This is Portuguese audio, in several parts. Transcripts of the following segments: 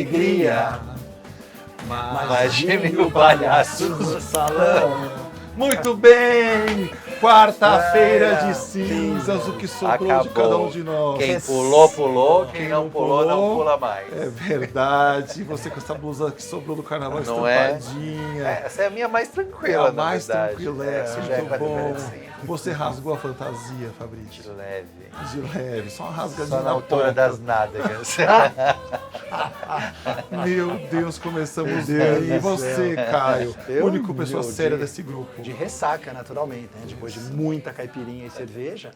alegria. Imagine o palhaço no salão. Muito bem! Quarta-feira de cinzas, o que sobrou de cada um de nós. Quem pulou, pulou. Quem não pulou, não pula mais. É verdade. Você com essa blusa que sobrou do carnaval Não estampadinha. Essa é a minha mais tranquila, É a mais na verdade. tranquila, Já é muito com a bom. diferencinha. Você rasgou a fantasia, Fabrício. De leve. De leve, só uma rasgadinha Só na na altura ponta. das nádegas. Meu Deus, começamos bem. E você, Caio? Eu, Única pessoa meu séria Deus. desse grupo. De ressaca, naturalmente, né? Depois de muita caipirinha e cerveja.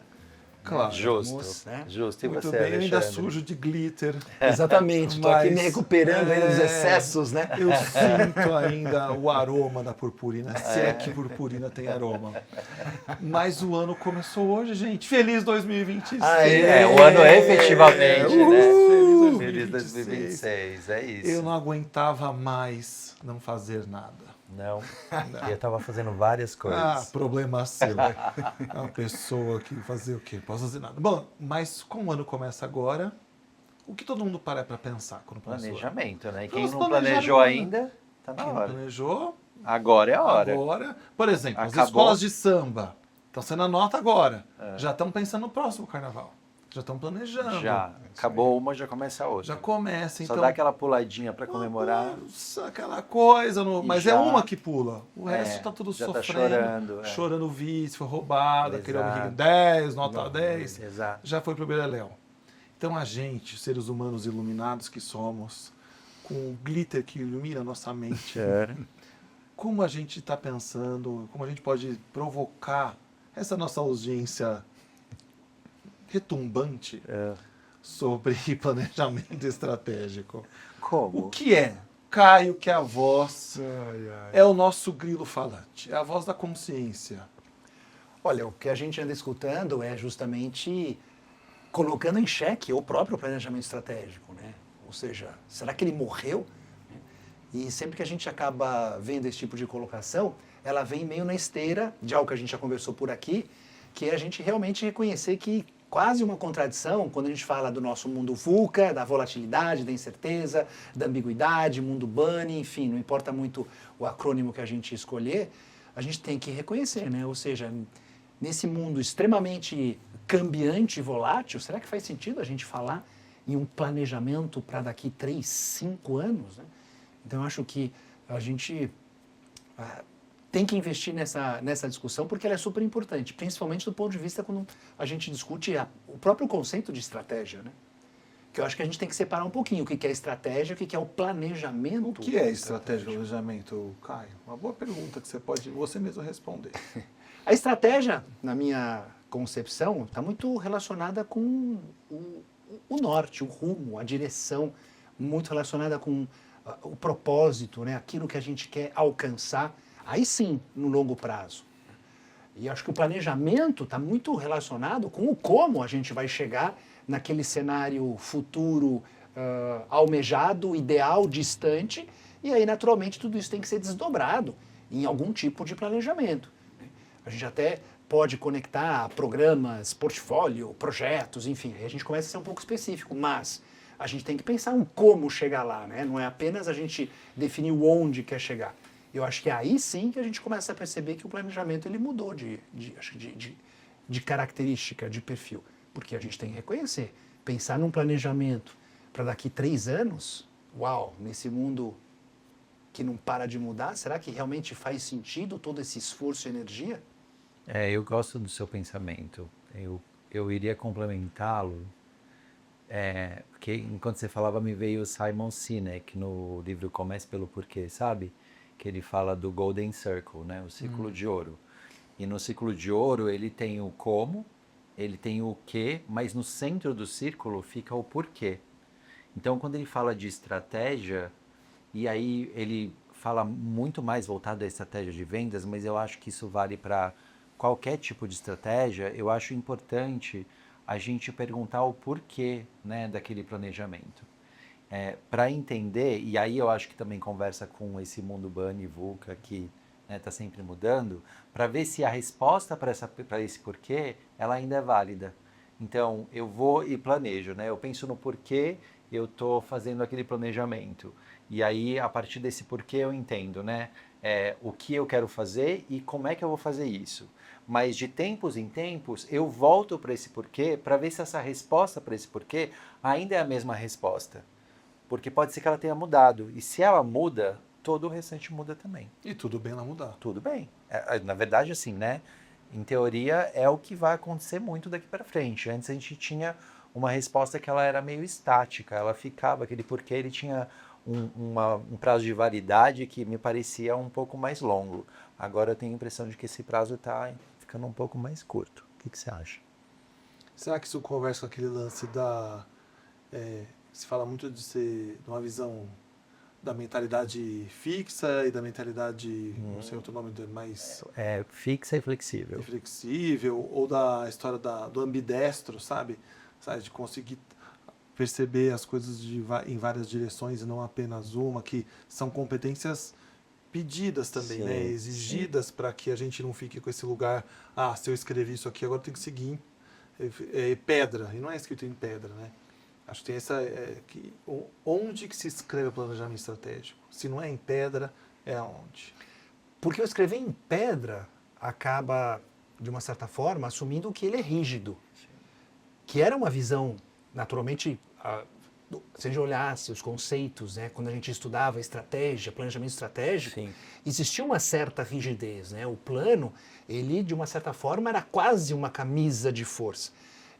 Claro. Justo, né? justo. E Muito você, bem, eu ainda Alexandre? sujo de glitter. Exatamente, estou aqui Mas, me recuperando ainda dos excessos, né? Eu sinto ainda o aroma da purpurina, se é que purpurina tem aroma. Mas o ano começou hoje, gente. Feliz 2026! O ano é efetivamente, né? Feliz Feliz 2026, é isso. Eu não aguentava mais não fazer nada. Não, eu tava fazendo várias coisas. Problema seu. É uma pessoa que fazer o quê? Posso fazer nada. Bom, mas como o ano começa agora, o que todo mundo para pensar quando começa o ano? Planejamento, né? E quem Vamos não planejou planejar, ainda, tá na Quem não hora. planejou, Agora é a hora. agora. Por exemplo, as Acabou. escolas de samba estão sendo a nota agora. Já estão pensando no próximo carnaval. Já estão planejando. Já. Acabou uma, já começa a outra. Já começa, Só então. dá aquela puladinha pra comemorar. Nossa, aquela coisa, E mas já- é uma que pula. O resto tá tudo já tá sofrendo. chorando, Chorando o vício, foi roubado, aquele Exato. homem 10, nota 10. Exato. Já foi pro Beleléu. Então a gente, seres humanos iluminados que somos, com o glitter que ilumina a nossa mente, como a gente está pensando, como a gente pode provocar essa nossa audiência retumbante sobre planejamento estratégico. Como? O que é? Caio, que é a voz, é o nosso grilo falante, é a voz da consciência. Olha, o que a gente anda escutando é justamente colocando em xeque o próprio planejamento estratégico, né? Ou seja, será que ele morreu? E sempre que a gente acaba vendo esse tipo de colocação, ela vem meio na esteira de algo que a gente já conversou por aqui, que é a gente realmente reconhecer que quase uma contradição quando a gente fala do nosso mundo VUCA, da volatilidade, da incerteza, da ambiguidade, mundo bunny, enfim, não importa muito o acrônimo que a gente escolher, a gente tem que reconhecer, né? Ou seja, nesse mundo extremamente cambiante e volátil, será que faz sentido a gente falar em um planejamento para daqui 3, 5 anos, né? Então, eu acho que a gente tem que investir nessa discussão porque ela é super importante, principalmente do ponto de vista quando a gente discute o próprio conceito de estratégia, né? Que eu acho que a gente tem que separar um pouquinho o que é estratégia e o que é o planejamento. O que é estratégia de planejamento, Caio? Uma boa pergunta que você pode você mesmo responder. A estratégia, na minha concepção, está muito relacionada com o norte, o rumo, a direção, muito relacionada com o propósito, né? Aquilo que a gente quer alcançar, aí sim, no longo prazo. E acho que o planejamento está muito relacionado com o como a gente vai chegar naquele cenário futuro almejado, ideal, distante, e aí, naturalmente, tudo isso tem que ser desdobrado em algum tipo de planejamento. A gente até pode conectar programas, portfólio, projetos, enfim, aí a gente começa a ser um pouco específico, mas a gente tem que pensar em como chegar lá, né? Não é apenas a gente definir o onde quer chegar. Eu acho que é aí sim que a gente começa a perceber que o planejamento ele mudou de característica, de perfil. Porque a gente tem que reconhecer, pensar num planejamento para daqui 3 anos, uau, nesse mundo que não para de mudar, será que realmente faz sentido todo esse esforço e energia? Eu gosto do seu pensamento. Eu iria complementá-lo, porque enquanto você falava me veio o Simon Sinek no livro Comece pelo Porquê, sabe? Que ele fala do Golden Circle, né? O círculo de ouro. E no círculo de ouro ele tem o como, ele tem o que, mas no centro do círculo fica o porquê. Então quando ele fala de estratégia, e aí ele fala muito mais voltado à estratégia de vendas, mas eu acho que isso vale para qualquer tipo de estratégia. Eu acho importante a gente perguntar o porquê, né, daquele planejamento. Para entender, e aí eu acho que também conversa com esse mundo bunny, VUCA, que está sempre mudando, para ver se a resposta para esse porquê, ela ainda é válida. Então, eu vou e planejo, né? Eu penso no porquê eu estou fazendo aquele planejamento. E aí, a partir desse porquê, eu entendo, né? O que eu quero fazer e como é que eu vou fazer isso. Mas de tempos em tempos, eu volto para esse porquê para ver se essa resposta para esse porquê ainda é a mesma resposta. Porque pode ser que ela tenha mudado. E se ela muda, todo o restante muda também. E tudo bem ela mudar. Tudo bem. Na verdade, assim, né? Em teoria, é o que vai acontecer muito daqui para frente. Antes a gente tinha uma resposta que ela era meio estática. Ela ficava, aquele porquê, ele tinha um prazo de validade que me parecia um pouco mais longo. Agora eu tenho a impressão de que esse prazo está ficando um pouco mais curto. O que você acha? Será que isso conversa com aquele lance da... se fala muito de uma visão da mentalidade fixa e da mentalidade, não sei outro nome, mais Fixa e flexível. flexível, ou da história do ambidestro, sabe? De conseguir perceber as coisas em várias direções e não apenas uma, que são competências pedidas também, Sim, né? Exigidas para que a gente não fique com esse lugar, se eu escrevi isso aqui, agora eu tenho que seguir pedra, e não é escrito em pedra, né? Acho que tem essa... onde que se escreve o planejamento estratégico? Se não é em pedra, é aonde? Porque eu escrever em pedra acaba, de uma certa forma, assumindo que ele é rígido. Que era uma visão, naturalmente, se a gente olhasse os conceitos, né, quando a gente estudava estratégia, planejamento estratégico, Sim. existia uma certa rigidez, né? O plano, ele, de uma certa forma, era quase uma camisa de força.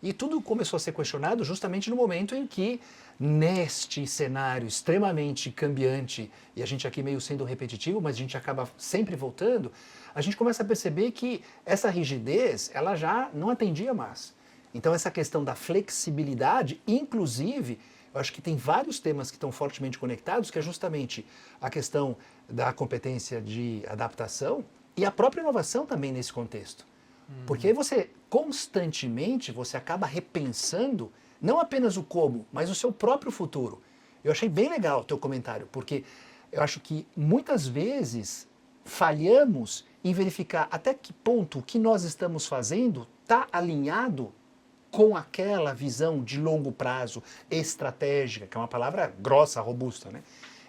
E tudo começou a ser questionado justamente no momento em que, neste cenário extremamente cambiante, e a gente aqui meio sendo repetitivo, mas a gente acaba sempre voltando, a gente começa a perceber que essa rigidez, ela já não atendia mais. Então essa questão da flexibilidade, inclusive, eu acho que tem vários temas que estão fortemente conectados, que é justamente a questão da competência de adaptação e a própria inovação também nesse contexto. Porque aí você, constantemente, você acaba repensando não apenas o como, mas o seu próprio futuro. Eu achei bem legal o teu comentário, porque eu acho que muitas vezes falhamos em verificar até que ponto o que nós estamos fazendo está alinhado com aquela visão de longo prazo, estratégica, que é uma palavra grossa, robusta, né?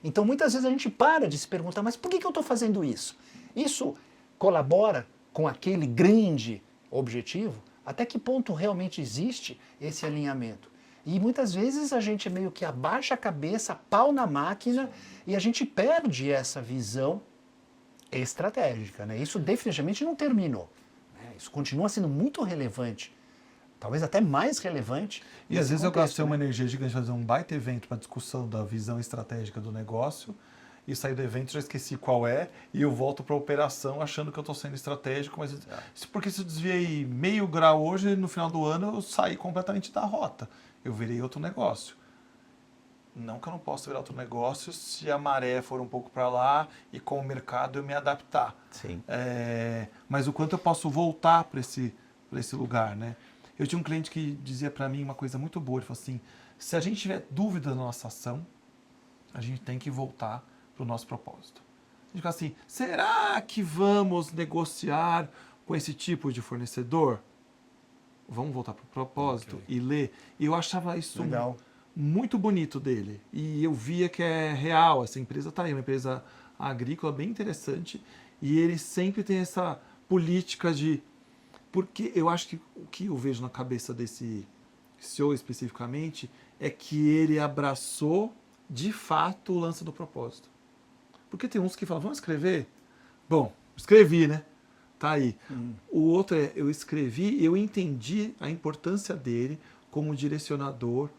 Então, muitas vezes a gente para de se perguntar, mas por que eu estou fazendo isso? Isso colabora com aquele grande objetivo? Até que ponto realmente existe esse alinhamento? E muitas vezes a gente meio que abaixa a cabeça, pau na máquina, e a gente perde essa visão estratégica, né? Isso definitivamente não terminou, né? Isso continua sendo muito relevante, talvez até mais relevante. E às vezes eu gastei uma né? energia gigante fazer um baita evento para discussão da visão estratégica do negócio, e sair do evento já esqueci qual é, e eu volto para a operação achando que eu estou sendo estratégico, mas porque se eu desviei meio grau hoje, no final do ano eu saí completamente da rota, eu virei outro negócio. Não que eu não possa virar outro negócio se a maré for um pouco para lá e com o mercado eu me adaptar. Sim. Mas o quanto eu posso voltar para esse lugar, né? Eu tinha um cliente que dizia para mim uma coisa muito boa, ele falou assim, se a gente tiver dúvida na nossa ação, a gente tem que voltar para o nosso propósito. A gente fica assim, será que vamos negociar com esse tipo de fornecedor? Vamos voltar para o propósito e ler. E eu achava isso Legal. muito bonito dele. E eu via que é real, essa empresa está aí, uma empresa agrícola bem interessante. E ele sempre tem essa política de... Porque eu acho que o que eu vejo na cabeça desse CEO especificamente é que ele abraçou de fato o lance do propósito. Porque tem uns que falam, vamos escrever? Bom, escrevi, né? Tá aí. O outro é, eu escrevi, eu entendi a importância dele como direcionador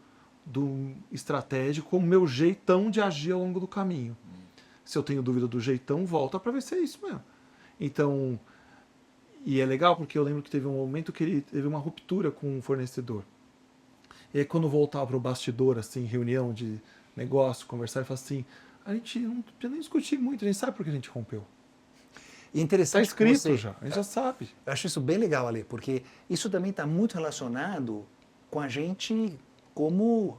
do estratégico, como meu jeitão de agir ao longo do caminho. Se eu tenho dúvida do jeitão, volta para ver se é isso mesmo. Então, e é legal porque eu lembro que teve um momento que ele teve uma ruptura com um fornecedor. E aí quando voltava para o bastidor, assim, reunião de negócio, conversar, ele falou assim, a gente não precisa nem discutir muito, a gente sabe por que a gente rompeu. E interessante Está escrito você, já, a gente já sabe. eu acho isso bem legal, Ale, porque isso também está muito relacionado com a gente como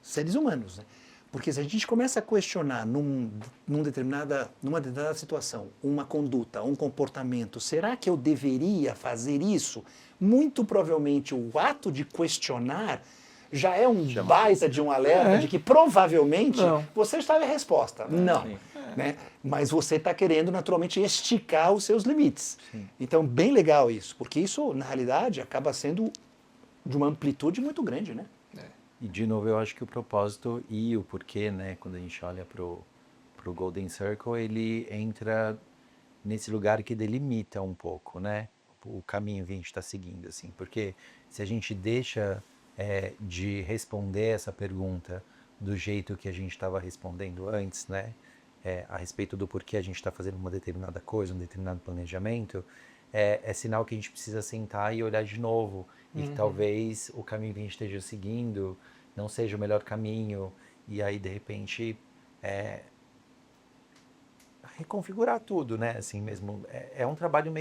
seres humanos, né? Porque se a gente começa a questionar numa determinada situação, uma conduta, um comportamento, será que eu deveria fazer isso? Muito provavelmente o ato de questionar já é um baita de um alerta de que provavelmente você estava em resposta. Não. Né? Mas você está querendo naturalmente esticar os seus limites. Sim. Então, bem legal isso, porque isso, na realidade, acaba sendo de uma amplitude muito grande, né? E, de novo, eu acho que o propósito e o porquê, né, quando a gente olha pro Golden Circle, ele entra nesse lugar que delimita um pouco, né, o caminho que a gente está seguindo, assim, porque se a gente deixa de responder essa pergunta do jeito que a gente estava respondendo antes, né, a respeito do porquê a gente está fazendo uma determinada coisa, um determinado planejamento, é sinal que a gente precisa sentar e olhar de novo, e que talvez o caminho que a gente esteja seguindo não seja o melhor caminho, e aí, de repente, reconfigurar tudo, né? Assim mesmo, é um trabalho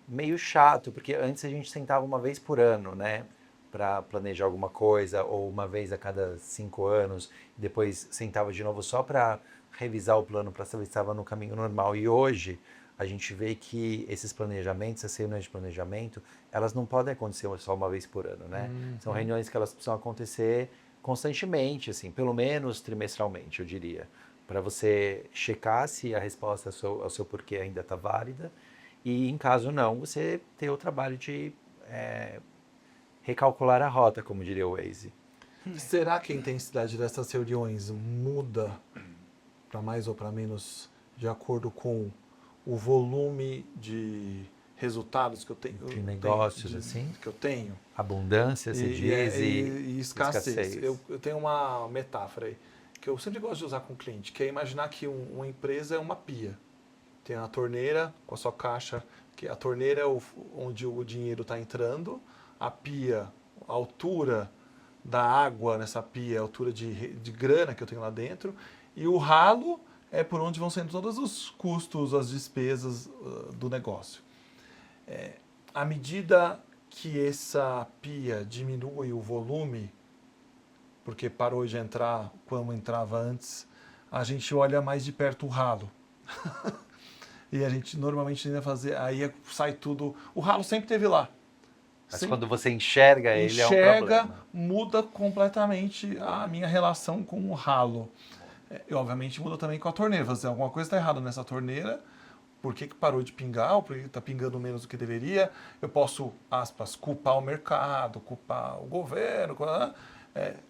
meio chato, porque antes a gente sentava uma vez por ano, né? Para planejar alguma coisa, ou uma vez a cada 5 anos, depois sentava de novo só para revisar o plano, para saber se estava no caminho normal. E hoje a gente vê que esses planejamentos, essas reuniões de planejamento, elas não podem acontecer só uma vez por ano, né? São reuniões que elas precisam acontecer constantemente, assim, pelo menos trimestralmente, eu diria, para você checar se a resposta ao seu porquê ainda está válida, e em caso não, você ter o trabalho de recalcular a rota, como diria o Waze. Será que a intensidade dessas reuniões muda para mais ou para menos de acordo com o volume de resultados que eu tenho? De negócios, assim? Que eu tenho. Abundância, se diz, e escassez. Eu tenho uma metáfora aí, que eu sempre gosto de usar com o cliente, que é imaginar que uma empresa é uma pia. Tem a torneira com a sua caixa, que a torneira é onde o dinheiro está entrando, a pia, a altura da água nessa pia, a altura de grana que eu tenho lá dentro, e o ralo é por onde vão sendo todos os custos, as despesas do negócio. À medida que essa pia diminui o volume, porque parou de entrar como entrava antes, a gente olha mais de perto o ralo. E a gente normalmente ainda aí sai tudo. O ralo sempre esteve lá. Mas quando você enxerga ele, é um problema. Muda completamente a minha relação com o ralo. E obviamente muda também com a torneira. Você, alguma coisa está errada nessa torneira. Por que parou de pingar? Ou por que está pingando menos do que deveria? Eu posso, aspas, culpar o mercado, culpar o governo,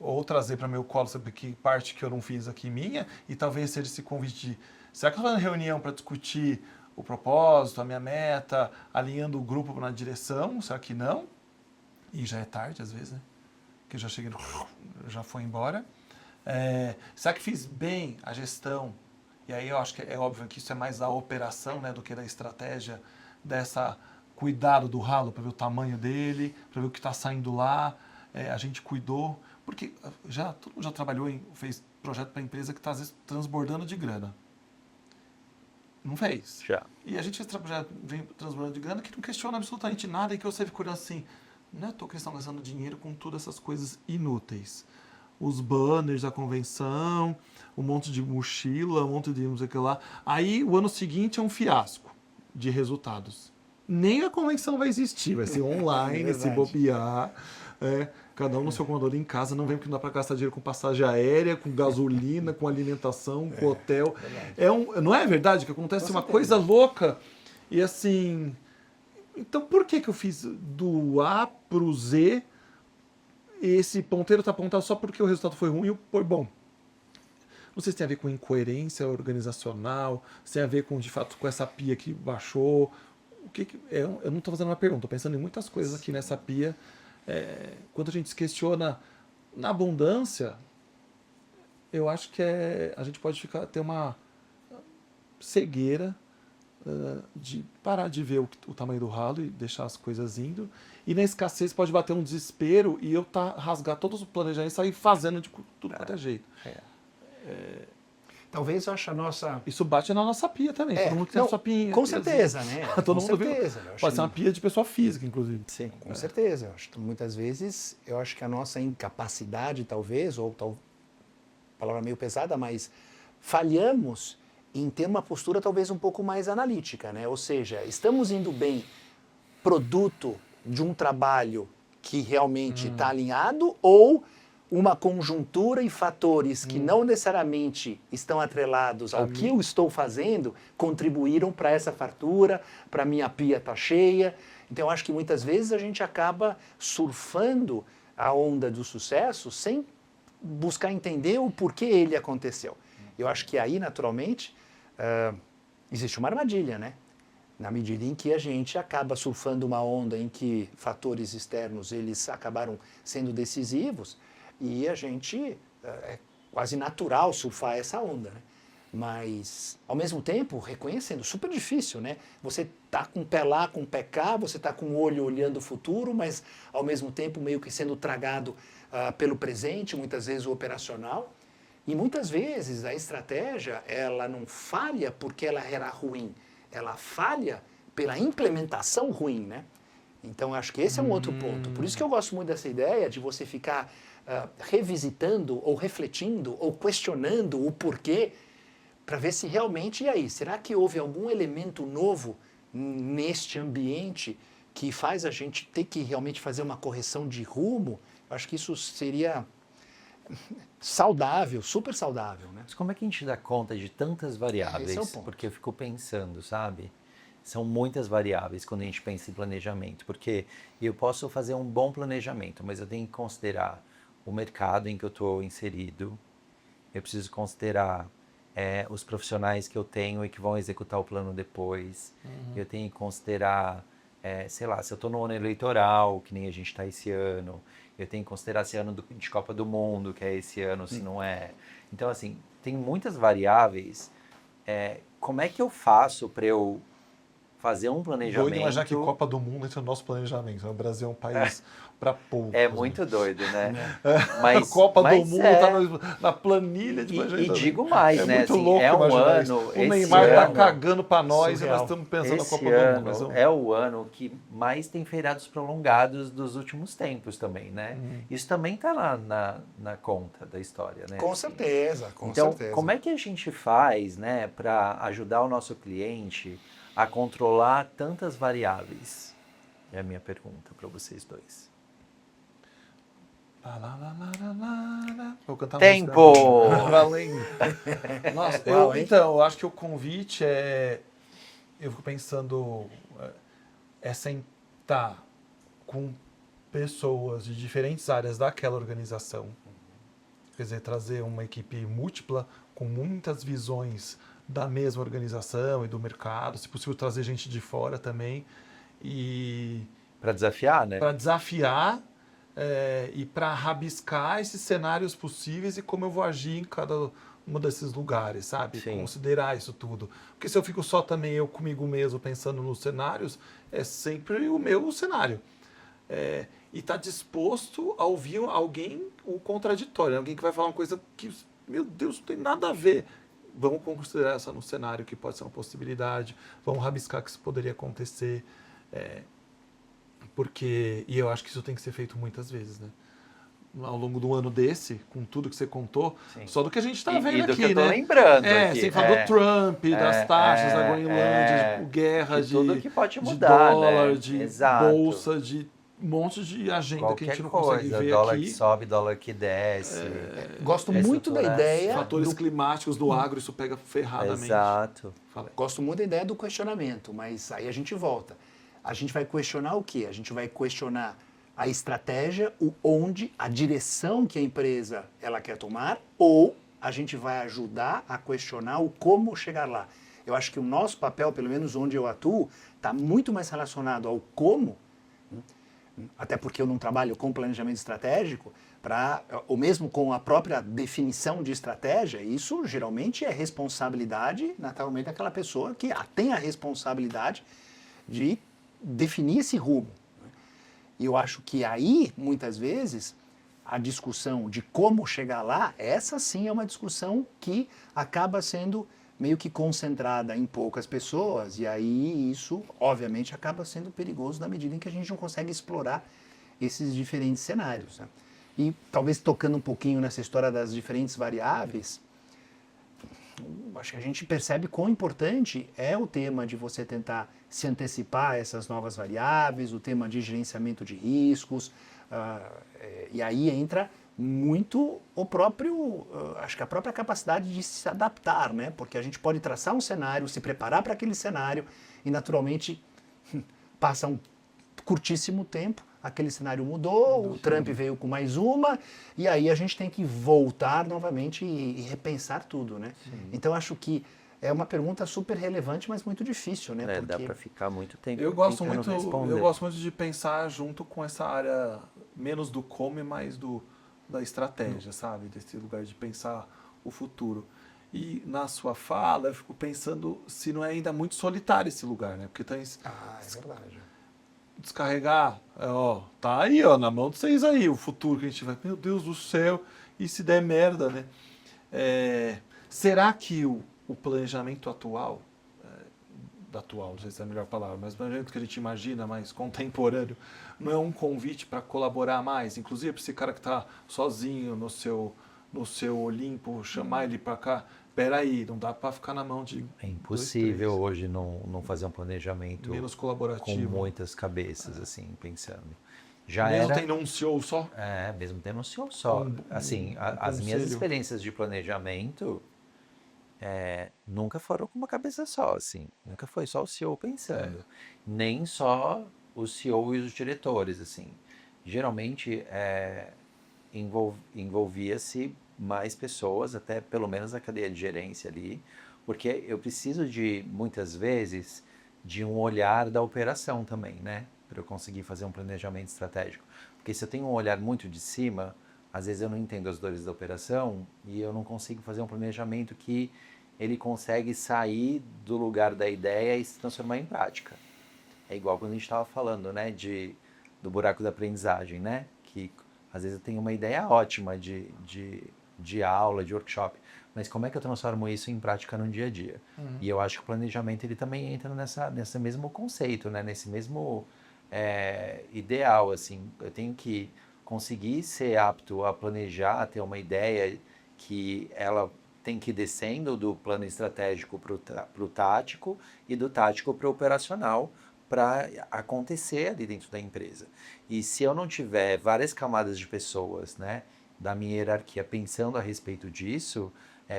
ou trazer para meu colo, sabe, que parte que eu não fiz aqui minha, e talvez seja esse convite de, será que eu estou fazendo reunião para discutir o propósito, a minha meta, alinhando o grupo na direção? Será que não? E já é tarde, às vezes, né? Que eu já cheguei, já foi embora. Será que fiz bem a gestão? E aí eu acho que é óbvio que isso é mais da operação, né, do que da estratégia, dessa cuidado do ralo, para ver o tamanho dele, para ver o que está saindo lá. A gente cuidou, porque todo mundo já trabalhou, fez projeto para empresa que está, às vezes, transbordando de grana. Não fez. Já. E a gente fez projeto transbordando de grana que não questiona absolutamente nada e que você fica olhando assim, não é à toa que eles estão gastando dinheiro com todas essas coisas inúteis. Os banners da convenção, um monte de mochila, um monte de não sei o que lá. Aí o ano seguinte é um fiasco de resultados. Nem a convenção vai existir, vai ser online, se bobear. Cada um no seu computador em casa, não vem porque não dá para gastar dinheiro com passagem aérea, com gasolina, com alimentação, com hotel. Não é verdade que acontece uma coisa louca? E assim, então por que eu fiz do A para o Z? Esse ponteiro está apontado só porque o resultado foi ruim e foi bom. Não sei se tem a ver com incoerência organizacional, se tem a ver com, de fato, com essa pia que baixou. Eu não estou fazendo uma pergunta, estou pensando em muitas coisas aqui nessa pia. Quando a gente se questiona na abundância, eu acho que a gente pode ter uma cegueira de parar de ver o tamanho do ralo e deixar as coisas indo. E na escassez pode bater um desespero e eu rasgar todos os planejamentos e sair fazendo de tudo quanto é jeito. Talvez eu ache a nossa... Isso bate na nossa pia também. Todo mundo tem a sua pia. Com certeza, né? Todo com mundo certeza. Pode ser uma pia de pessoa física, inclusive. Sim, com certeza. Muitas vezes, eu acho que a nossa incapacidade, talvez, palavra meio pesada, mas falhamos em ter uma postura talvez um pouco mais analítica, né? Ou seja, estamos indo bem produto de um trabalho que realmente está alinhado ou uma conjuntura e fatores que não necessariamente estão atrelados ao que eu estou fazendo contribuíram para essa fartura, para minha pia estar cheia. Então, eu acho que muitas vezes a gente acaba surfando a onda do sucesso sem buscar entender o porquê ele aconteceu. Eu acho que aí, naturalmente, existe uma armadilha, né? Na medida em que a gente acaba surfando uma onda em que fatores externos eles acabaram sendo decisivos e a gente é quase natural surfar essa onda, né? Mas, ao mesmo tempo, reconhecendo, super difícil, né? Você tá com o pé lá, com o pé cá, você tá com o olho olhando o futuro, mas, ao mesmo tempo, meio que sendo tragado pelo presente, muitas vezes o operacional. E, muitas vezes, a estratégia, ela não falha porque ela era ruim, ela falha pela implementação ruim, né? Então, acho que esse é um outro ponto. Por isso que eu gosto muito dessa ideia de você ficar revisitando, ou refletindo, ou questionando o porquê, para ver se realmente, e aí, será que houve algum elemento novo neste ambiente que faz a gente ter que realmente fazer uma correção de rumo? Eu acho que isso seria saudável, super saudável, né? Mas como é que a gente dá conta de tantas variáveis? Esse é o ponto. Porque eu fico pensando, sabe? São muitas variáveis quando a gente pensa em planejamento, porque eu posso fazer um bom planejamento, mas eu tenho que considerar o mercado em que eu estou inserido, eu preciso considerar os profissionais que eu tenho e que vão executar o plano depois, eu tenho que considerar, sei lá, se eu estou no ano eleitoral, que nem a gente está esse ano, eu tenho que considerar esse ano de Copa do Mundo, que é esse ano, se não é. Então, assim, tem muitas variáveis. Como é que eu faço para eu fazer um planejamento? Doido imaginar que Copa do Mundo entra no nosso planejamento. O Brasil é um país para poucos. É muito doido, né? Mas, Copa do Mundo está na planilha de E digo mais, né? Muito Assim, louco é um imaginar ano. isso. O Esse Neymar está ano, cagando para nós surreal. e nós estamos pensando na esse Copa do ano Mundo. é o ano que mais tem feriados prolongados dos últimos tempos também, né? Isso também está na conta da história, né? Com Assim, certeza, com então, certeza. como é que a gente faz, né, para ajudar o nosso cliente a controlar tantas variáveis? É a minha pergunta para vocês dois. Vou cantar Tempo! música. Valendo! Nossa, eu acho que o convite eu fico pensando, sentar com pessoas de diferentes áreas daquela organização. Quer dizer, trazer uma equipe múltipla, com muitas visões da mesma organização e do mercado, se possível trazer gente de fora também. E Para desafiar, né? para desafiar e para rabiscar esses cenários possíveis e como eu vou agir em cada um desses lugares, sabe? Sim. Considerar isso tudo. Porque se eu fico só também eu comigo mesmo pensando nos cenários, é sempre o meu cenário. E estar disposto a ouvir alguém o contraditório, alguém que vai falar uma coisa que, meu Deus, não tem nada a ver. Vamos considerar essa no cenário que pode ser uma possibilidade, vamos rabiscar que isso poderia acontecer. E eu acho que isso tem que ser feito muitas vezes, né? Ao longo do ano desse, com tudo que você contou, Sim. só do que a gente está vendo e do aqui, que eu tô né? lembrando aqui. Sem falar do Trump, das taxas da Groenlândia, guerra de tudo que pode de mudar, dólar, né? de Exato. bolsa, de um monte de agenda que a gente não consegue ver dólar aqui. que sobe, dólar que desce. Gosto muito da ideia. Fatores climáticos do agro, isso pega ferradamente. Exato. Gosto muito da ideia do questionamento, mas aí a gente volta. A gente vai questionar o quê? A gente vai questionar a estratégia, a direção que a empresa ela quer tomar, ou a gente vai ajudar a questionar o como chegar lá. Eu acho que o nosso papel, pelo menos onde eu atuo, está muito mais relacionado ao como, até porque eu não trabalho com planejamento estratégico, ou mesmo com a própria definição de estratégia. Isso geralmente é responsabilidade, naturalmente, daquela pessoa que tem a responsabilidade de definir esse rumo. E eu acho que aí, muitas vezes, a discussão de como chegar lá, essa sim é uma discussão que acaba sendo meio que concentrada em poucas pessoas, e aí isso, obviamente, acaba sendo perigoso na medida em que a gente não consegue explorar esses diferentes cenários, né? E talvez tocando um pouquinho nessa história das diferentes variáveis, acho que a gente percebe quão importante é o tema de você tentar se antecipar a essas novas variáveis, o tema de gerenciamento de riscos, E aí entra muito o próprio, acho que a própria capacidade de se adaptar, né? Porque a gente pode traçar um cenário, se preparar para aquele cenário e naturalmente passa um curtíssimo tempo, aquele cenário mudou, o Trump veio com mais uma, e aí a gente tem que voltar novamente e repensar tudo, né? Então acho que é uma pergunta super relevante, mas muito difícil, né? Dá para ficar muito tempo Eu gosto tentando muito, responder. eu gosto muito de pensar junto com essa área menos do como e mais da estratégia, sabe? Desse lugar de pensar o futuro. E na sua fala, eu fico pensando se não é ainda muito solitário esse lugar, né? Porque é verdade. Descarregar, tá aí, ó, na mão de vocês aí, o futuro que a gente vai, meu Deus do céu, e se der merda, né? Será que o planejamento atual, não sei se é a melhor palavra, mas o planejamento que a gente imagina, mais contemporâneo, não é um convite para colaborar mais? Inclusive, para esse cara que está sozinho no seu Olimpo, chamar ele para cá, peraí, não dá para ficar na mão de É impossível 2, 3. hoje não fazer um planejamento Menos com colaborativo. muitas cabeças, assim, pensando. Mesmo tendo um CEO só? Mesmo tendo um CEO só. Assim, as minhas conselho. experiências de planejamento nunca foram com uma cabeça só, assim. Nunca foi só o CEO pensando. Nem só o CEO e os diretores, assim. Geralmente, envolvia-se mais pessoas, até pelo menos a cadeia de gerência ali, porque eu preciso muitas vezes, de um olhar da operação também, né? Para eu conseguir fazer um planejamento estratégico. Porque se eu tenho um olhar muito de cima, às vezes eu não entendo as dores da operação e eu não consigo fazer um planejamento que ele consegue sair do lugar da ideia e se transformar em prática. É igual quando a gente estava falando, né, do buraco da aprendizagem, né? Que às vezes eu tenho uma ideia ótima de aula, de workshop, mas como é que eu transformo isso em prática no dia a dia? E eu acho que o planejamento ele também entra nesse mesmo conceito, né? Nesse mesmo ideal, assim. Eu tenho que conseguir ser apto a planejar, a ter uma ideia que ela tem que ir descendo do plano estratégico para o tático e do tático para o operacional, para acontecer ali dentro da empresa. E se eu não tiver várias camadas de pessoas, né, da minha hierarquia pensando a respeito disso,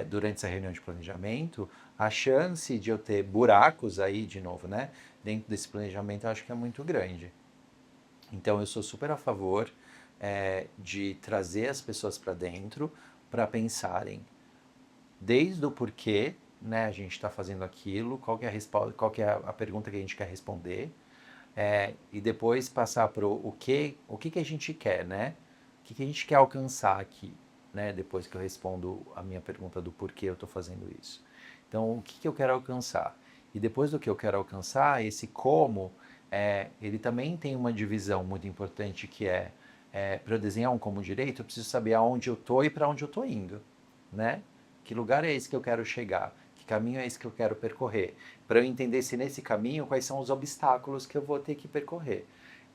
durante essa reunião de planejamento, a chance de eu ter buracos aí, de novo, né, dentro desse planejamento, eu acho que é muito grande. Então, eu sou super a favor de trazer as pessoas para dentro para pensarem desde o porquê, né, a gente está fazendo aquilo, qual que é a resposta, qual que é a pergunta que a gente quer responder, e depois passar para o que a gente quer, né? O que a gente quer alcançar aqui, né? Depois que eu respondo a minha pergunta do porquê eu estou fazendo isso. Então, o que eu quero alcançar? E depois do que eu quero alcançar, esse como, ele também tem uma divisão muito importante que para eu desenhar um como direito, eu preciso saber aonde eu estou e para onde eu estou indo, né? Que lugar é esse que eu quero chegar? Que caminho é esse que eu quero percorrer? Para eu entender se nesse caminho, quais são os obstáculos que eu vou ter que percorrer.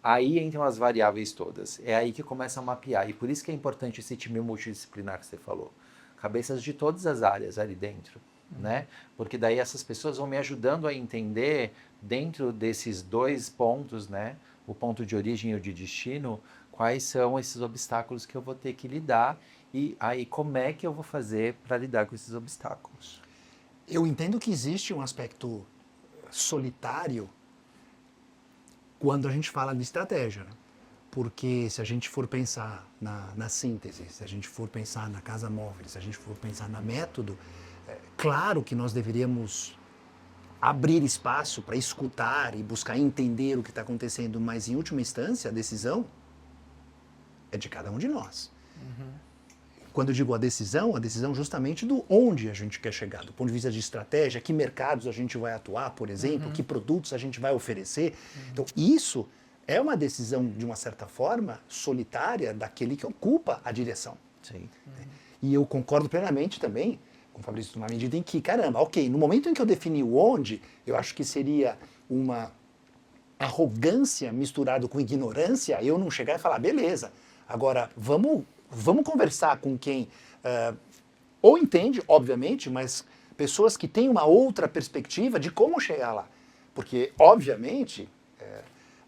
Aí entram as variáveis todas. É aí que começa a mapear. E por isso que é importante esse time multidisciplinar que você falou. Cabeças de todas as áreas ali dentro, né? Porque daí essas pessoas vão me ajudando a entender, dentro desses dois pontos, né? O ponto de origem e o de destino, quais são esses obstáculos que eu vou ter que lidar e aí como é que eu vou fazer para lidar com esses obstáculos. Eu entendo que existe um aspecto solitário quando a gente fala de estratégia, né? Porque se a gente for pensar na síntese, se a gente for pensar na casa móvel, se a gente for pensar na método, claro que nós deveríamos abrir espaço para escutar e buscar entender o que está acontecendo, mas em última instância a decisão é de cada um de nós. Quando eu digo a decisão justamente do onde a gente quer chegar, do ponto de vista de estratégia, que mercados a gente vai atuar, por exemplo, que produtos a gente vai oferecer. Então, isso é uma decisão, de uma certa forma, solitária daquele que ocupa a direção. Sim. E eu concordo plenamente também com o Fabrício, na medida em que, caramba, ok, no momento em que eu defini o onde, eu acho que seria uma arrogância misturada com ignorância, eu não chegar e falar, beleza, agora vamos conversar com quem ou entende, obviamente, mas pessoas que têm uma outra perspectiva de como chegar lá. Porque, obviamente,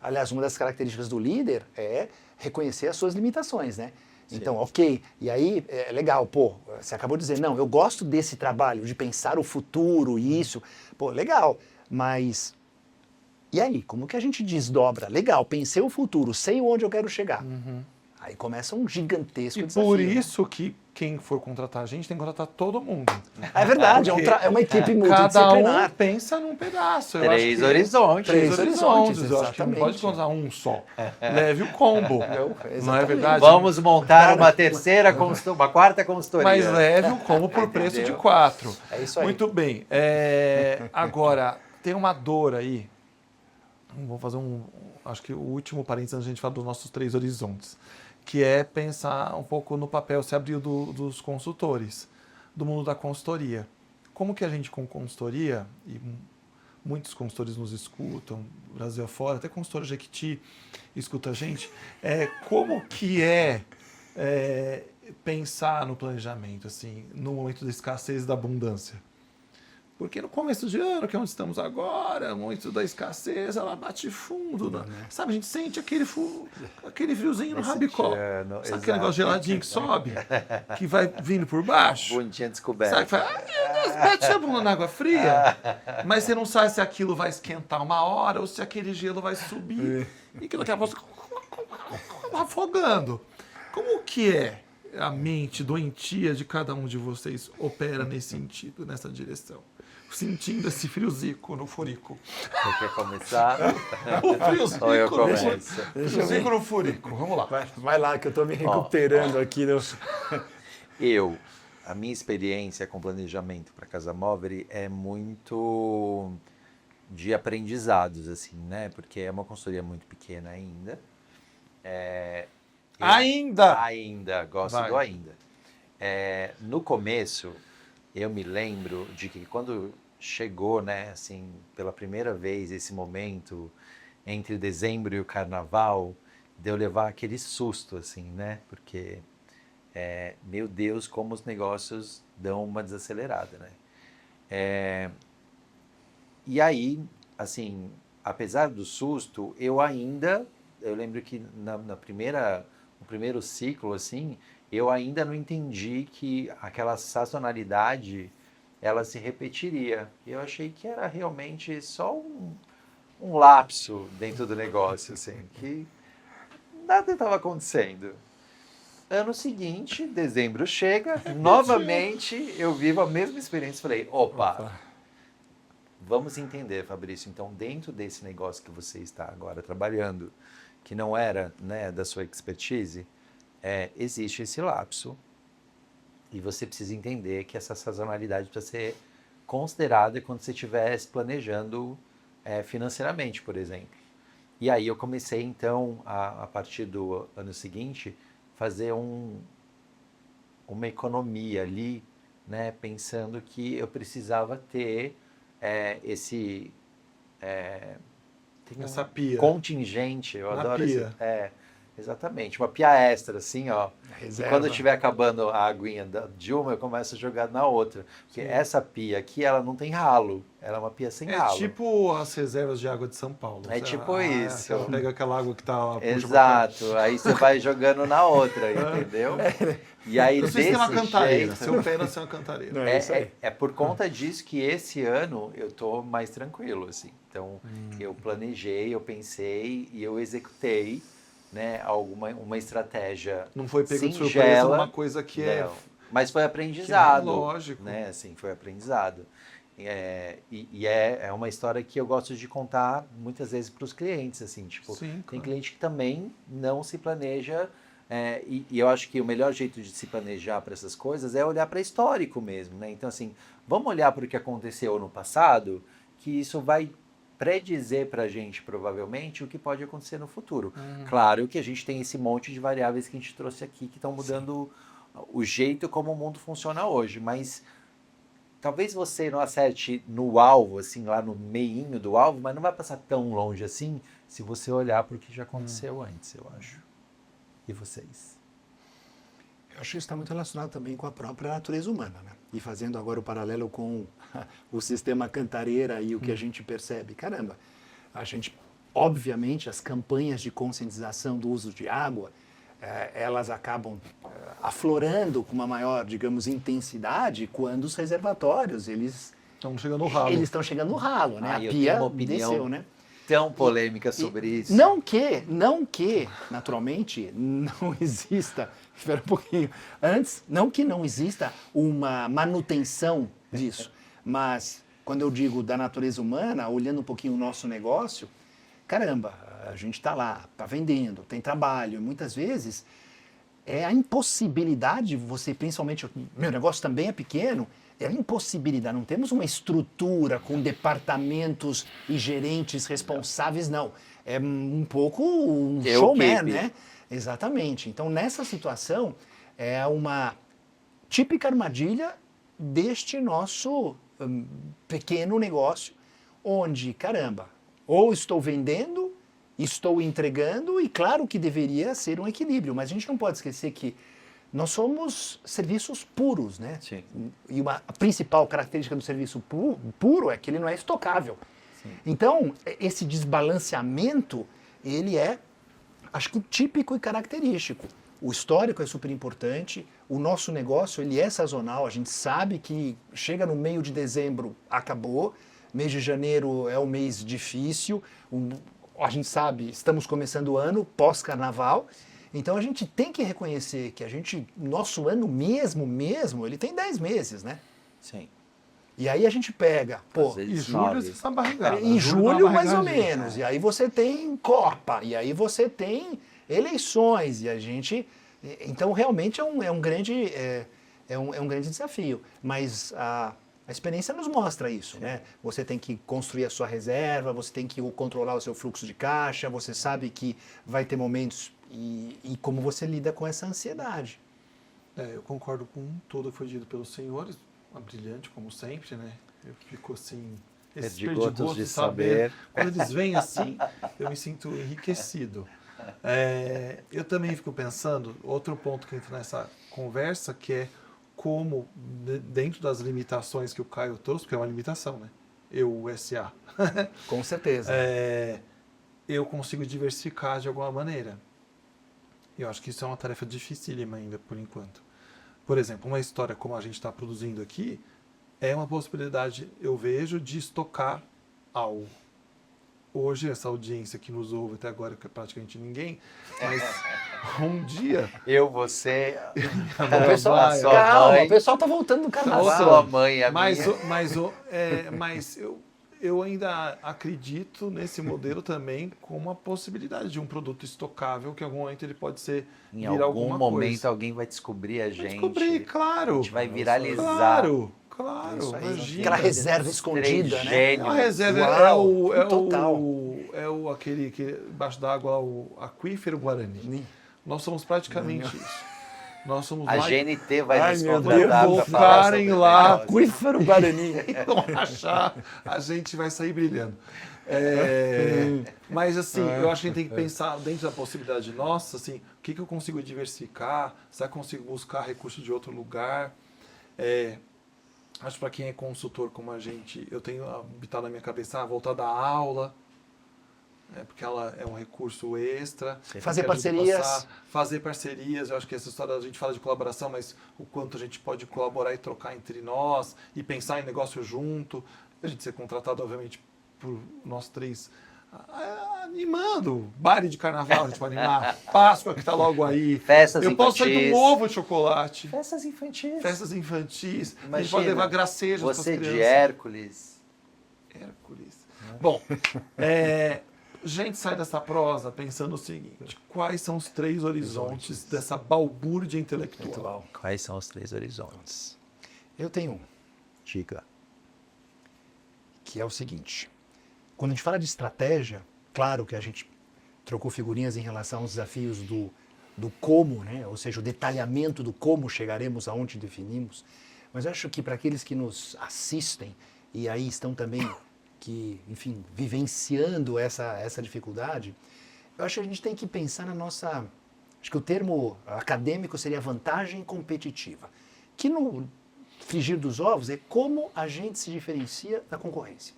aliás, uma das características do líder é reconhecer as suas limitações, né? Então, ok, e aí é legal, pô, você acabou de dizer, não, eu gosto desse trabalho, de pensar o futuro e isso, pô, legal, mas e aí, como que a gente desdobra? Legal, pensei o futuro, sei onde eu quero chegar. Aí começa um gigantesco E desafio. por né? isso que quem for contratar a gente tem que contratar todo mundo. É verdade, Porque é uma equipe cada multidisciplinar. um pensa num pedaço. Eu Três acho que horizontes. Três Três horizontes. horizontes, Eu acho que não pode exatamente. contratar um só. Leve o combo. Não é exatamente. verdade? Vamos montar uma terceira consultoria, uma quarta consultoria. Mas leve o combo por preço de 4. É isso aí. Muito bem. Agora, tem uma dor aí. Vou fazer acho que o último parênteses antes de a gente falar dos nossos 3 horizontes. Que é pensar um pouco no papel, se abriu dos consultores, do mundo da consultoria. Como que a gente com consultoria, e muitos consultores nos escutam, Brasil afora, até consultor Jequiti escuta a gente, como que pensar no planejamento, assim, no momento da escassez e da abundância? Porque no começo de ano, que é onde estamos agora, muito da escassez, ela bate fundo. Né? Sabe, a gente sente aquele friozinho no rabicó. Sabe aquele negócio geladinho que sobe, que vai vindo por baixo? Bundinha descoberta. Sabe, que fala, bate a bunda na água fria, mas você não sabe se aquilo vai esquentar uma hora ou se aquele gelo vai subir e que daqui a pouco afogando. Como que é a mente doentia de cada um de vocês opera nesse sentido, nessa direção? Sentindo esse friozico no furico. Você quer começar? O friozico, Ou eu começo? friozico no furico. Vamos lá. Vai lá que eu tô me recuperando aqui. A minha experiência com planejamento para Casa Móvel é muito de aprendizados, assim, né? Porque é uma consultoria muito pequena ainda. Ainda, gosto do ainda. No começo, eu me lembro de que quando chegou, né, assim, pela primeira vez esse momento entre dezembro e o carnaval, de eu levar aquele susto, assim, né? Porque, meu Deus, como os negócios dão uma desacelerada, né? E aí, assim, apesar do susto, eu lembro que no primeiro ciclo, assim, eu ainda não entendi que aquela sazonalidade, ela se repetiria. Eu achei que era realmente só um lapso dentro do negócio, assim, que nada estava acontecendo. Ano seguinte, dezembro chega, novamente eu vivo a mesma experiência. Falei, opa, vamos entender, Fabrício, então dentro desse negócio que você está agora trabalhando, que não era, né, da sua expertise, existe esse lapso e você precisa entender que essa sazonalidade precisa ser considerada quando você estiver se planejando financeiramente, por exemplo. E aí eu comecei, então, a partir do ano seguinte, fazer uma economia ali, né, pensando que eu precisava ter essa pia. Contingente, eu Na adoro pia. Exatamente, uma pia extra, assim, ó. Reserva. E quando eu estiver acabando a aguinha de uma, eu começo a jogar na outra. Porque essa pia aqui, ela não tem ralo. Ela é uma pia sem ralo. É tipo as reservas de água de São Paulo. É tipo isso. Ela pega aquela água que tá... Exato. Aí você vai jogando na outra, entendeu? E aí, Você tem uma desse cantareira. jeito... Seu pé nasceu uma cantareira. É por conta disso que esse ano eu tô mais tranquilo, assim. Então, eu planejei, eu pensei e eu executei, né, uma estratégia Não foi pego de singela, surpresa uma coisa que não, mas foi aprendizado. lógico. Né, assim, foi aprendizado. É uma história que eu gosto de contar muitas vezes para os clientes, assim, tipo, Sim, tem claro. cliente que também não se planeja, e eu acho que o melhor jeito de se planejar para essas coisas é olhar para histórico mesmo, né? Então, assim, vamos olhar para o que aconteceu no passado, que isso vai predizer para a gente, provavelmente, o que pode acontecer no futuro. Claro que a gente tem esse monte de variáveis que a gente trouxe aqui, que estão mudando o jeito como o mundo funciona hoje, mas talvez você não acerte no alvo, assim, lá no meinho do alvo, mas não vai passar tão longe assim se você olhar para o que já aconteceu antes, eu acho. E vocês? Eu acho que isso está muito relacionado também com a própria natureza humana, né? E fazendo agora o paralelo com o sistema cantareira e o que a gente percebe. Caramba, a gente obviamente, as campanhas de conscientização do uso de água, elas acabam aflorando com uma maior, digamos, intensidade quando os reservatórios, eles Estão chegando no ralo. eles estão chegando no ralo, né? A Eu pia tenho uma opinião desceu, né? tão polêmica sobre isso. Não que, naturalmente, não exista, espera um pouquinho, antes, não que não exista uma manutenção disso, mas quando eu digo da natureza humana, olhando um pouquinho o nosso negócio, caramba, a gente está lá, está vendendo, tem trabalho, muitas vezes é a impossibilidade, você principalmente, meu negócio também é pequeno, é a impossibilidade, não temos uma estrutura com departamentos e gerentes responsáveis, não. É um pouco um showman, né? Exatamente. Então, nessa situação, é uma típica armadilha deste nosso pequeno negócio, onde, caramba, ou estou vendendo, estou entregando, e claro que deveria ser um equilíbrio, mas a gente não pode esquecer que nós somos serviços puros, né? Sim. E a principal característica do serviço puro é que ele não é estocável. Sim. Então, esse desbalanceamento, ele é, acho que, típico e característico. O histórico é super importante, o nosso negócio, ele é sazonal, a gente sabe que chega no meio de dezembro, acabou, mês de janeiro é um mês difícil, a gente sabe, estamos começando o ano, pós-carnaval. Então a gente tem que reconhecer que nosso ano mesmo, ele tem 10 meses, né? Sim. E aí a gente pega, pô, E julho você está barrigado. em julho mais ou menos, e aí você tem Copa, e aí você tem eleições, e a gente... Então realmente é um grande desafio, mas a experiência nos mostra isso, né? Você tem que construir a sua reserva, você tem que controlar o seu fluxo de caixa, você sabe que vai ter momentos... E como você lida com essa ansiedade. Eu concordo com tudo que foi dito pelos senhores, brilhante como sempre, né? Eu fico assim, esse perdigotos de saber. Quando eles vêm assim, eu me sinto enriquecido. Eu também fico pensando, outro ponto que entra nessa conversa, que é como, dentro das limitações que o Caio trouxe, porque é uma limitação, né? Eu, SA. Com certeza. Eu consigo diversificar de alguma maneira. Eu acho que isso é uma tarefa dificílima ainda, por enquanto. Por exemplo, uma história como a gente está produzindo aqui, é uma possibilidade, eu vejo, de estocar algo. Hoje, essa audiência que nos ouve até agora, que é praticamente ninguém, mas um dia... Você, O pessoal, a sua calma, mãe, o pessoal tá voltando do carnaval. a sua mãe, a Mas, minha. mas eu ainda acredito nesse modelo também como uma possibilidade de um produto estocável que em algum momento ele pode ser Em virar algum alguma momento coisa. alguém vai descobrir a Vai gente. descobrir, claro. A gente vai viralizar. Claro, Isso aí, imagina. aquela reserva escondida, Três né? gênios. A reserva Uau, total. aquele que embaixo d'água, o aquífero Guarani. Nós somos praticamente isso. Nós somos A lá GNT vai nos meu contratar Deus. para falar sobre Voltarem lá. negócio. Aquífero Guarani. vão achar, a gente vai sair brilhando. Mas assim, eu acho que a gente tem que pensar dentro da possibilidade nossa, assim, o que eu consigo diversificar, se eu consigo buscar recursos de outro lugar. Acho que para quem é consultor como a gente, eu tenho habitado na minha cabeça voltar da aula, porque ela é um recurso extra. Fazer parcerias. Fazer parcerias, eu acho que essa história a gente fala de colaboração, mas o quanto a gente pode colaborar e trocar entre nós e pensar em negócio junto. A gente ser contratado, obviamente, por nós três, animando. Baile de carnaval a gente pode animar. Páscoa que está logo aí. Festas Eu posso sair infantis. de um ovo de chocolate. Festas infantis. Festas infantis. A gente Imagina, pode levar gracejos para as você crianças. de Hércules. Bom, a gente sai dessa prosa pensando o seguinte: quais são os 3 horizontes dessa balbúrdia intelectual? Quais são os 3 horizontes? Eu tenho um, Diga. que é o seguinte. Quando a gente fala de estratégia, claro que a gente trocou figurinhas em relação aos desafios do como, né? Ou seja, o detalhamento do como chegaremos aonde definimos. Mas eu acho que para aqueles que nos assistem e aí estão também enfim, vivenciando essa dificuldade, eu acho que a gente tem que pensar na nossa... Acho que o termo acadêmico seria vantagem competitiva, que no frigir dos ovos é como a gente se diferencia da concorrência.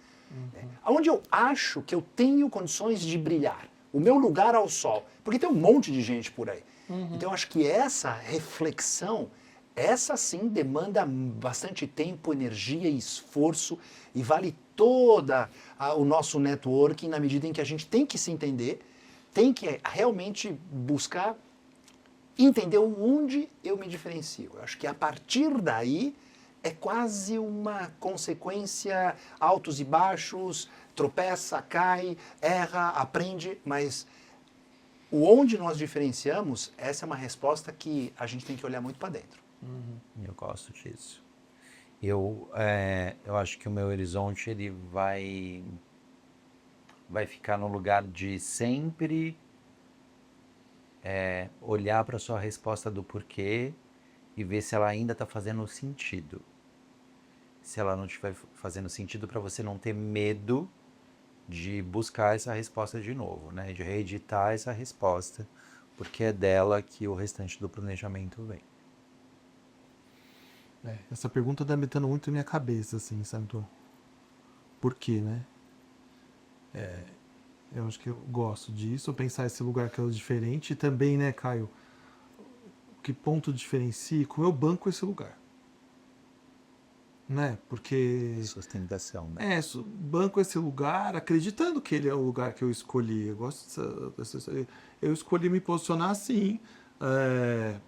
Onde eu acho que eu tenho condições de brilhar, o meu lugar ao sol, porque tem um monte de gente por aí. Então eu acho que essa reflexão, essa sim demanda bastante tempo, energia e esforço e vale toda o nosso networking na medida em que a gente tem que se entender, tem que realmente buscar entender onde eu me diferencio. Eu acho que a partir daí é quase uma consequência, altos e baixos, tropeça, cai, erra, aprende, mas o onde nós diferenciamos, essa é uma resposta que a gente tem que olhar muito para dentro. Eu gosto disso. Eu acho que o meu horizonte ele vai ficar no lugar de sempre olhar para a sua resposta do porquê e ver se ela ainda está fazendo sentido. Se ela não estiver fazendo sentido, para você não ter medo de buscar essa resposta de novo, né? De reeditar essa resposta, porque é dela que o restante do planejamento vem. Essa pergunta tá metendo muito na minha cabeça, assim, sabe? Por quê, né? Eu acho que eu gosto disso, pensar esse lugar que é diferente e também, né, Caio? Que ponto diferencia, como eu banco esse lugar? Né? Porque... Sustentação, né? Banco esse lugar acreditando que ele é o lugar que eu escolhi. Eu gosto eu escolhi me posicionar assim.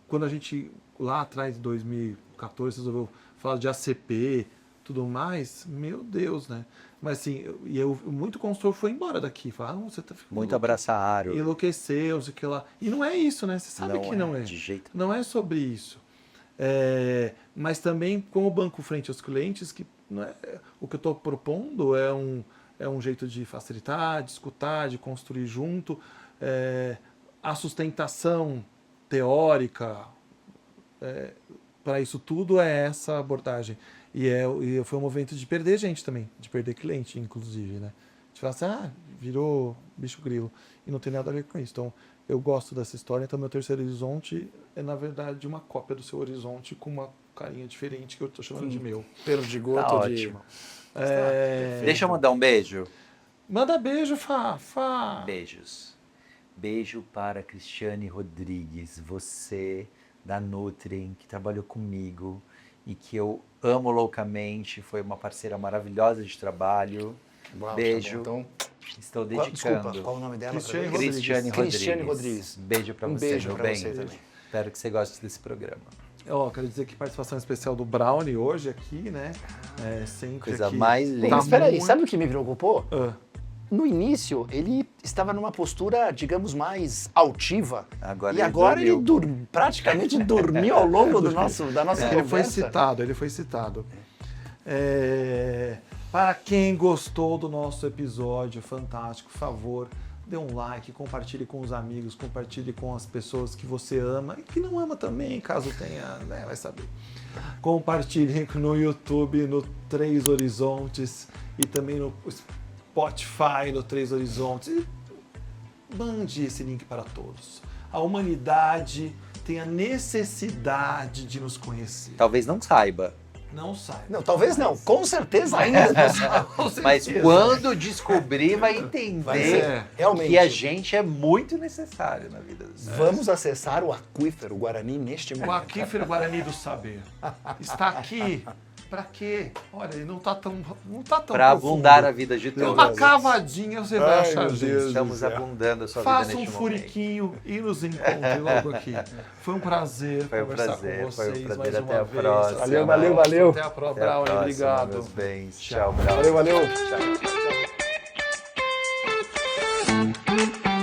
Quando a gente, lá atrás, em 2014, resolveu falar de ACP, tudo mais, meu Deus, né? Mas assim, muito consultor foi embora daqui. Falaram, você tá ficando Muito abraçado. Enlouqueceu, sei que lá. E não é isso, né? Você sabe que não é. De jeito não é sobre isso. Mas também como banco frente aos clientes, que não é, o que eu estou propondo é um jeito de facilitar, de escutar, de construir junto. A sustentação teórica para isso tudo é essa abordagem. E foi um movimento de perder gente também, de perder cliente, inclusive, né? De falar assim, virou bicho grilo. E não tem nada a ver com isso. Então, eu gosto dessa história. Então, meu terceiro horizonte é, na verdade, uma cópia do seu horizonte com uma carinha diferente que eu estou chamando de meu. Perdigoto Tá de... ótimo. Deixa eu mandar um beijo. Manda beijo, Fá. Beijos. Beijo para Cristiane Rodrigues, você da Nutrien, que trabalhou comigo e que eu amo loucamente, foi uma parceira maravilhosa de trabalho. Uau, beijo. Tá bom, então... Estou dedicando. Desculpa, qual o nome dela? Cristiane Rodrigues. Beijo para você, beijo meu pra bem. você também. Espero que você goste desse programa. Quero dizer que participação especial do Brownie hoje aqui, né? Sempre Coisa aqui. mais linda. Mas espera aí, sabe o que me preocupou? Ah, No início, ele estava numa postura, digamos, mais altiva. Agora e ele agora dormiu. ele praticamente dormiu ao longo da nossa ele foi conversa. citado. Para quem gostou do nosso episódio fantástico, por favor, dê um like, compartilhe com os amigos, compartilhe com as pessoas que você ama e que não ama também, caso tenha, né, vai saber. Compartilhe no YouTube, no Três Horizontes e também no Spotify, no Três Horizontes. E mande esse link para todos. A humanidade tem a necessidade de nos conhecer. Talvez não saiba. Não sai. Não, talvez não. Com certeza ainda não sabe. Mas quando descobrir, vai entender realmente. que a gente é muito necessário na vida dos outros. Vamos acessar o aquífero Guarani neste O momento. aquífero Guarani do Saber está aqui. Pra quê? Olha, ele não tá tão Para profundo. abundar a vida de Uma todos. cavadinha você vai achar, gente. Estamos abundando a sua Faça vida um neste momento. furiquinho e nos encontre logo aqui. Foi um prazer Foi um conversar prazer, com foi um vocês prazer. mais Até uma a vez. próxima. Valeu. Até a próxima, Até a Brownie. próxima, Obrigado. meus bens. Tchau, Brownie. Valeu. Tchau.